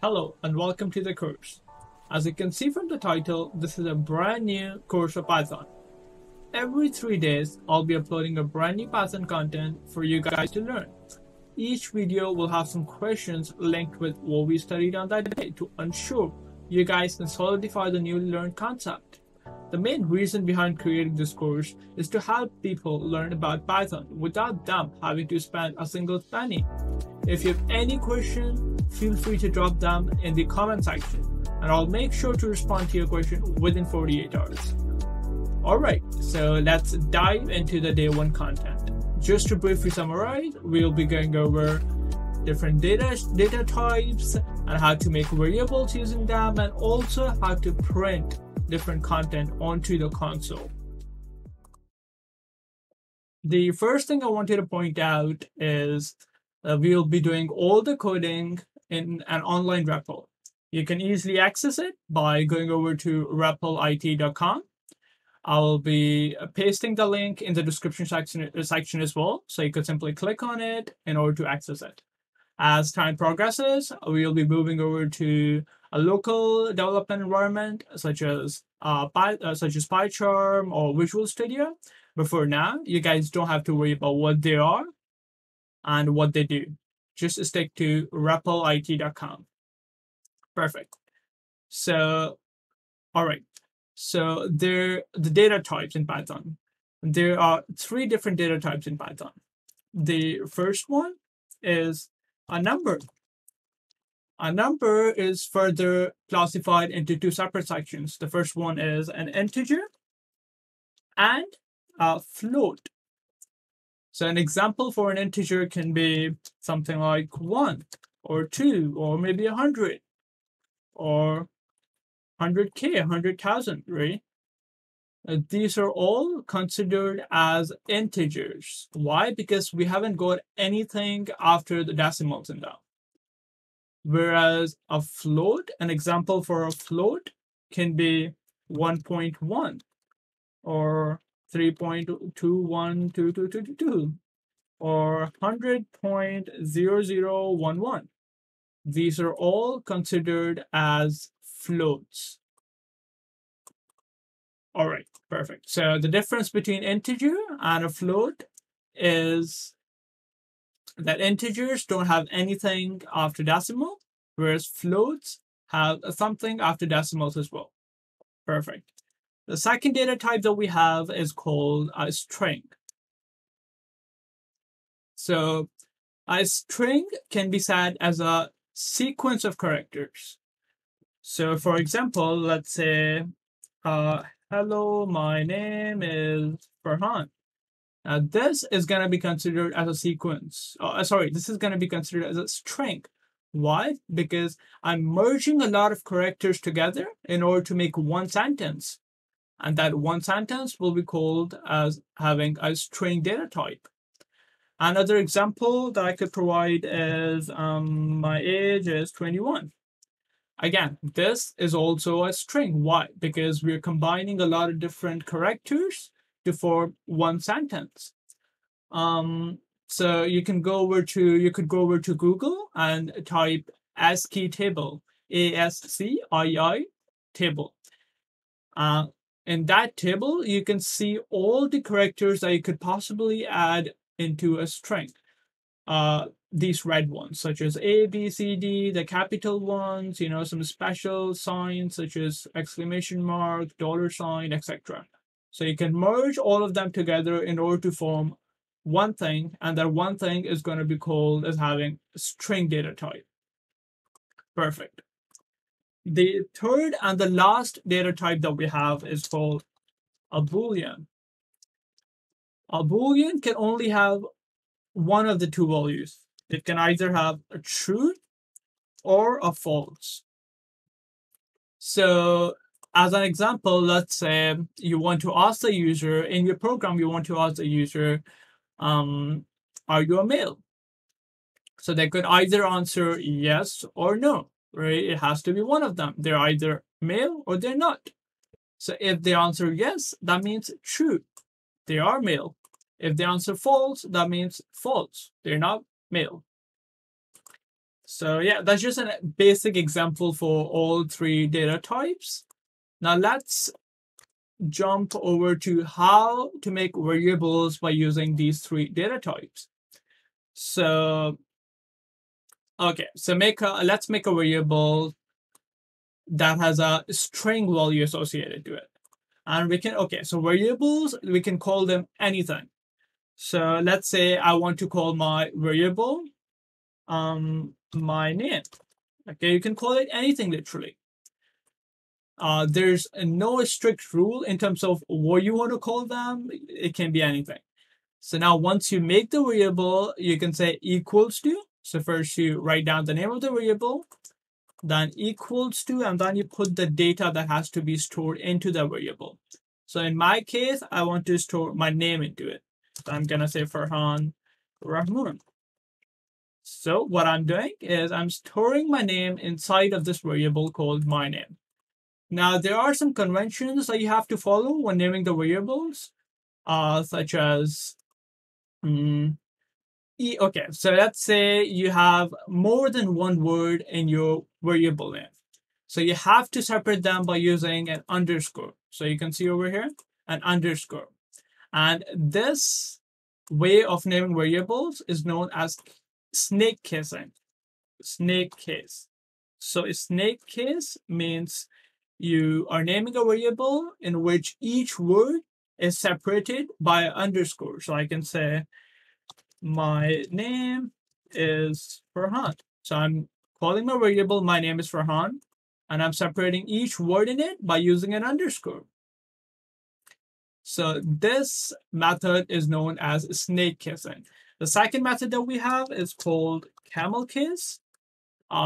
Hello and welcome to the course. As you can see from the title, this is a brand new course of Python. Every 3 days, I'll be uploading a brand new Python content for you guys to learn. Each video will have some questions linked with what we studied on that day to ensure you guys can solidify the newly learned concept. The main reason behind creating this course is to help people learn about Python without them having to spend a single penny. If you have any question, feel free to drop them in the comment section and I'll make sure to respond to your question within 48 hours. Alright, so let's dive into the day 1 content. Just to briefly summarize, we'll be going over different data types and how to make variables using them, and also how to print different content onto the console. The first thing I wanted to point out is we'll be doing all the coding in an online REPL. You can easily access it by going over to replit.com. I'll be pasting the link in the description section as well, so you could simply click on it in order to access it. As time progresses, we'll be moving over to a local development environment such as PyCharm or Visual Studio. But for now, you guys don't have to worry about what they are and what they do. Just stick to replit.com. Perfect. So, all right. So the data types in Python. There are 3 different data types in Python. The first one is a number. A number is further classified into 2 separate sections. The first one is an integer and a float. So an example for an integer can be something like 1 or 2 or maybe 100 or 100K, 100,000, right? These are all considered as integers. Why? Because we haven't got anything after the decimals in them. Whereas a float, an example for a float can be 1.1 or 3.212222 or 100.0011. These are all considered as floats. All right, perfect. So the difference between integer and a float is that integers don't have anything after decimal, whereas floats have something after decimals as well. Perfect. The second data type that we have is called a string. So a string can be said as a sequence of characters. So for example, let's say, hello, my name is Farhan. Now this is going to be considered as a sequence. This is going to be considered as a string. Why? Because I'm merging a lot of characters together in order to make one sentence. And that one sentence will be called as having a string data type. Another example that I could provide is my age is 21. Again, this is also a string. Why? Because we're combining a lot of different characters to form one sentence. So you could go over to Google and type ASCII table, ASCII table. In that table, you can see all the characters that you could possibly add into a string. These red ones, such as A, B, C, D, the capital ones, some special signs such as exclamation mark, $sign, etc. So you can merge all of them together in order to form one thing, and that one thing is going to be called as having a string data type. Perfect. The third and the last data type that we have is called a Boolean. A Boolean can only have one of the 2 values. It can either have a true or a false. So as an example, let's say you want to ask the user, in your program, you want to ask the user, are you a male? So they could either answer yes or no, right? It has to be one of them. They're either male or they're not. So if they answer yes, that means true. They are male. If they answer false, that means false. They're not male. So yeah, that's just a basic example for all three data types. Now let's jump over to how to make variables by using these three data types. So, okay, so let's make a variable that has a string value associated to it. And so variables, we can call them anything. So let's say I want to call my variable my name. Okay, you can call it anything literally. There's no strict rule in terms of what you want to call them. It can be anything. So now once you make the variable, you can say equals to. So first you write down the name of the variable, then equals to, and then you put the data that has to be stored into the variable. So in my case, I want to store my name into it. So I'm going to say Farhan Rahman. So what I'm doing is I'm storing my name inside of this variable called my name. Now, there are some conventions that you have to follow when naming the variables, such as, okay, so let's say you have more than one word in your variable name. So you have to separate them by using an underscore. So you can see over here, an underscore. And this way of naming variables is known as snake casing. Snake case. So a snake case means you are naming a variable in which each word is separated by an underscore. So I can say my name is Farhan. So I'm calling my variable my name is Farhan, and I'm separating each word in it by using an underscore. So this method is known as snake kissing. The second method that we have is called camel kiss.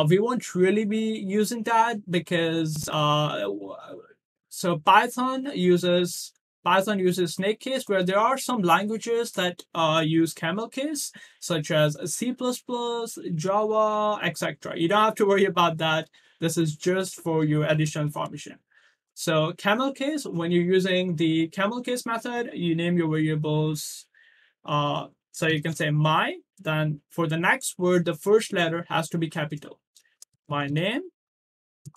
We won't really be using that because so Python uses snake case, where there are some languages that use camel case, such as C++, Java, etc. You don't have to worry about that. This is just for your additional information. So camel case, when you're using the camel case method, you name your variables. So you can say my, then for the next word, the first letter has to be capital. My name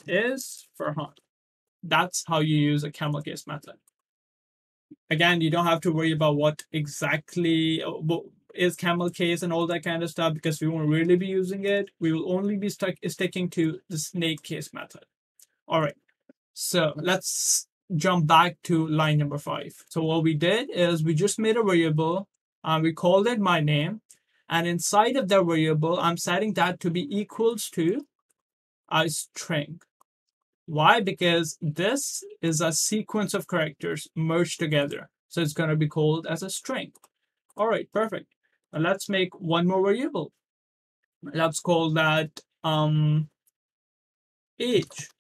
is Farhan. That's how you use a camel case method. Again, you don't have to worry about what exactly is camel case and all that kind of stuff, because we won't really be using it. We will only be sticking to the snake case method. All right. So let's jump back to line number 5. So what we did is we just made a variable and we called it my name. And inside of the variable, I'm setting that to be equals to a string. Why? Because this is a sequence of characters merged together. So it's going to be called as a string. All right, perfect. Now let's make one more variable. Let's call that age.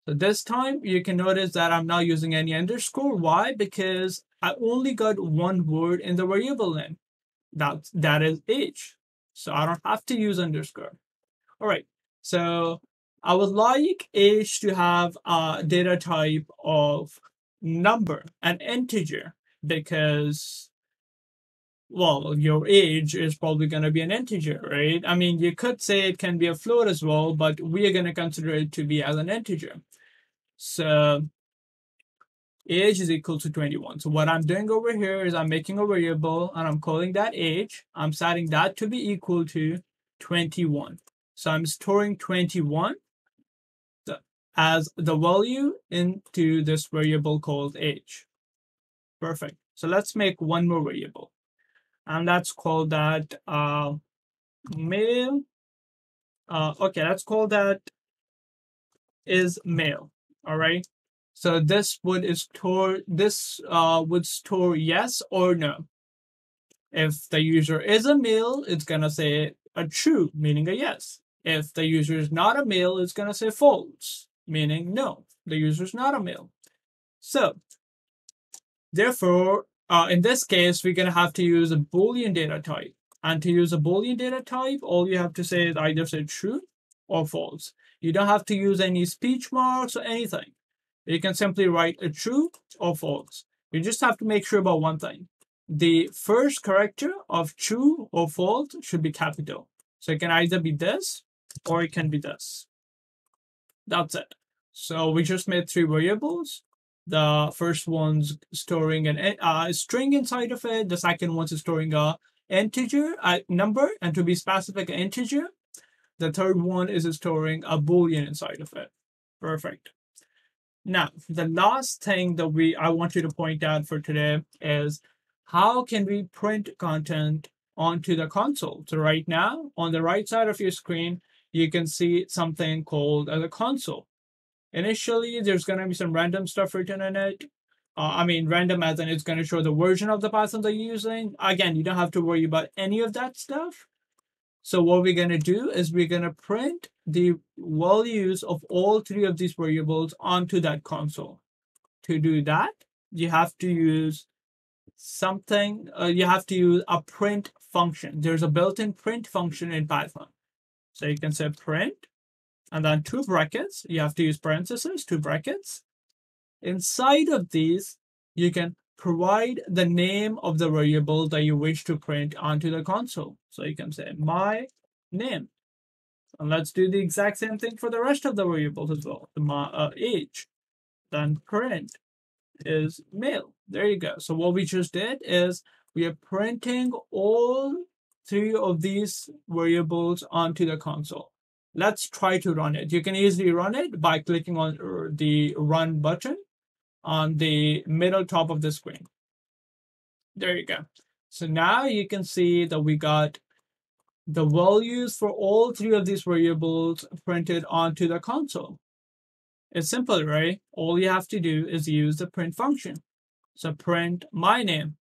So this time you can notice that I'm not using any underscore. Why? Because I only got one word in the variable name. That is age. So I don't have to use underscore. All right. So I would like age to have a data type of number, an integer, because, well, your age is probably going to be an integer, right? I mean, you could say it can be a float as well, but we are going to consider it to be as an integer. So age is equal to 21. So what I'm doing over here is I'm making a variable and I'm calling that age. I'm setting that to be equal to 21. So I'm storing 21 as the value into this variable called age. Perfect. So let's make one more variable. And let's call that male. Okay, let's call that is male. All right. So this would store yes or no. If the user is a male, it's gonna say a true, meaning a yes. If the user is not a male, it's gonna say false, meaning no, the user is not a male. So therefore, in this case, we're gonna have to use a Boolean data type. And to use a Boolean data type, all you have to say is either say true or false. You don't have to use any speech marks or anything. You can simply write a true or false. You just have to make sure about one thing. The first character of true or false should be capital. So it can either be this or it can be this. That's it. So we just made 3 variables. The first one's storing a string inside of it. The second one's storing a integer, a number, and to be specific, an integer. The third one is storing a boolean inside of it. Perfect. Now, the last thing that I want you to point out for today is how can we print content onto the console. So right now, on the right side of your screen, you can see something called as a console. Initially, there's going to be some random stuff written in it. Random as in it's going to show the version of the Python that you're using. Again, you don't have to worry about any of that stuff. So what we're going to do is we're going to print the values of all 3 of these variables onto that console. To do that, you have to use something, you have to use a print function. There's a built-in print function in Python. So you can say print, and then 2 brackets. You have to use parentheses, 2 brackets. Inside of these, you can provide the name of the variable that you wish to print onto the console. So you can say my name. And let's do the exact same thing for the rest of the variables as well. My age. Then print is male. There you go. So what we just did is we are printing all 3 of these variables onto the console. Let's try to run it. You can easily run it by clicking on the run button on the middle top of the screen. There you go. So now you can see that we got the values for all 3 of these variables printed onto the console. It's simple, right? All you have to do is use the print function. So print my name,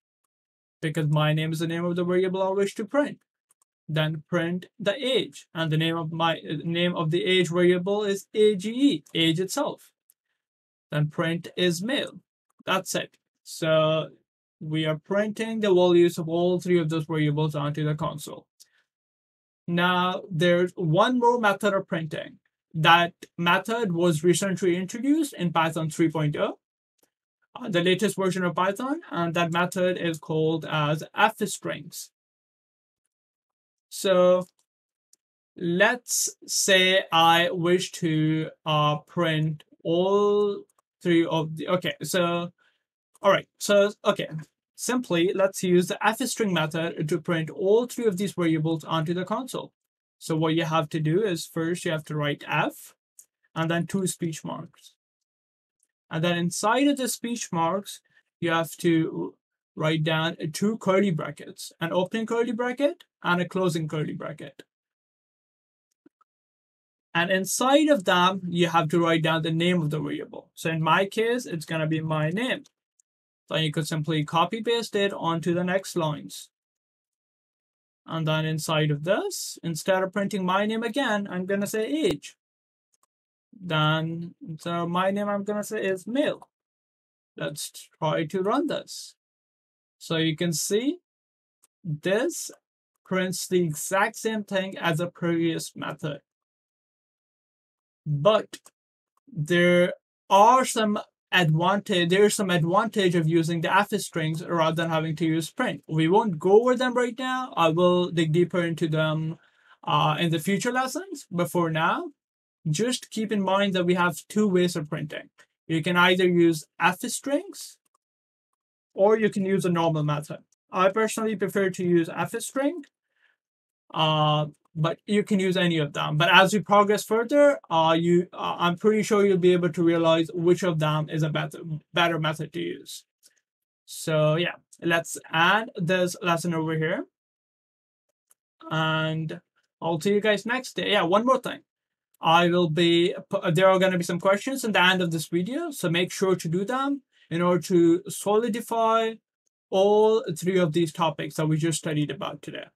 because my name is the name of the variable I wish to print. Then print the age, and the name of the age variable is age, age itself. Then print is male. That's it. So we are printing the values of all 3 of those variables onto the console. Now there's one more method of printing. That method was recently introduced in Python 3.0, the latest version of Python, and that method is called as fstrings. So let's say I wish to print all 3 of the, simply let's use the fstring method to print all 3 of these variables onto the console. So what you have to do is first you have to write f and then 2 speech marks. And then inside of the speech marks, you have to write down 2 curly brackets, an opening curly bracket and a closing curly bracket. And inside of them, you have to write down the name of the variable. So in my case, it's going to be my name. So you could simply copy paste it onto the next lines. And then inside of this, instead of printing my name again, I'm going to say age. Then, so my name I'm going to say is male. Let's try to run this. So you can see this prints the exact same thing as the previous method. But there's some advantage of using the fstrings rather than having to use print. We won't go over them right now. I will dig deeper into them in the future lessons. But for now, just keep in mind that we have 2 ways of printing. You can either use fstrings or you can use a normal method. I personally prefer to use fstring, but you can use any of them. But as we progress further, I'm pretty sure you'll be able to realize which of them is a better method to use. So yeah, let's add this lesson over here. And I'll see you guys next day. Yeah, one more thing. There are going to be some questions in the end of this video, so make sure to do them in order to solidify all 3 of these topics that we just studied about today.